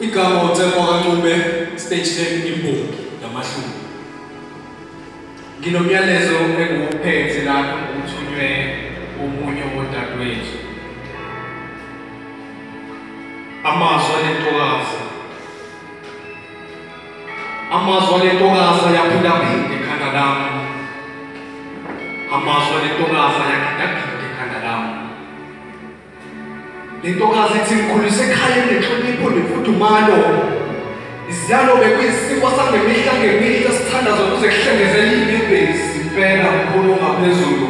Igama uThemba kaNcube stage 10 imbongi yamahlumi. Nginomyalezo engiwuphethe lapho uthunywe omunye wodadewethu. Amazwi alentokazi. Amazwi alentokazi yaphinda-phinda ekhanda lami. Amazwi alentokazi yaphinda-phinda ekhanda lami. Lentokazi ithi ngikhulise ekhaya enenhlonipho nemfudumalo. Iziyalo bekuyisiko sangemihla ngemihla sithandaza ukuze kuhlengezele inyembezi impela mkhulu ngaphezulu.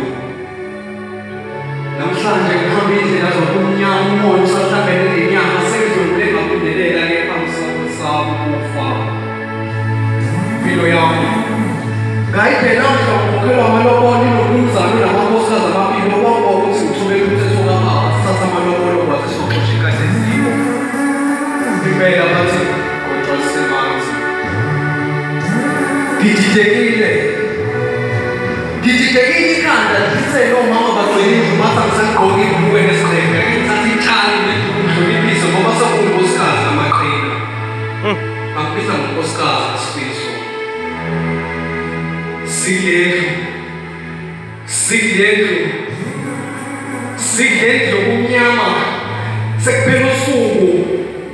Namhlanje ngihamba indlela zokumnyama umoya usahlangene nenyanga sengidlule ngaphindelela kepha ngisaba ukufa. Impilo yami ngayibhekanga ngokukhokhelwa amalobolo nokumzalo namakhosikazi amabili okwakho ukuthi ngithobele umthetho kaBaba sithatha amalobolo kwaze sizoxosha ikahle eziko. Impela bathi kodwa sisemanzi. Ngididekile ikhanda ngithe nomama bagcwele bathi angisagqoki ibhulukwe nesigqeke ngithatha ithali ngidluliphiso ngoba sekunkosikazi amaqhinga. Angibisa ngonkosikazi Sifiso. Sidlendlu kumnyama sekuphela usuku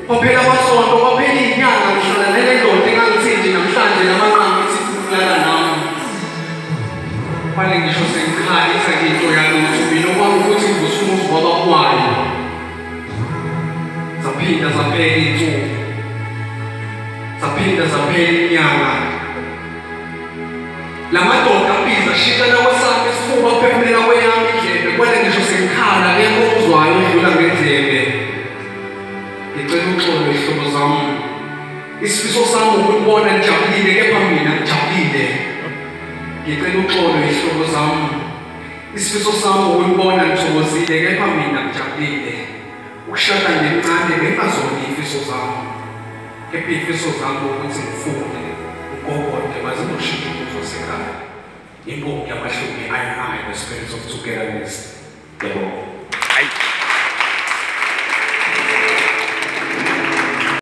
kwaphela amasonto kwaphela inyanga ngihlala nale ndoda engangithinti namhlanje namanqamu ithi ukulala nami. Kufanele ngisho sengikhalisa into yalutho mina okwami ukuthi ngizosumuzi wabakwayo. Zaphinda zaphela iy'nsuku, zaphinda zaphela inyanga. La madoda abiza shikana kwesami isifuba phefumlela kweyami indlebe kwele ngisho sengikhala kuyakuzwayo udlula ngendlebe. Ngicela uxolo izihlobo zami. Isifiso sami ukubona nijabulile kepha mina ngijabulile. Ngicela uxolo izihlobo zami. Isifiso sami ukubona ngithokozile kepha mina ngijabulile. Ukushada ngencane ngengazona izifiso zami. Kepha izifiso zami ukuthi ngifunde ukogode baze noshintsho kuzosekhaya. Imbongi yamahlumi ayinayo the spirit of togetherness. Yebo.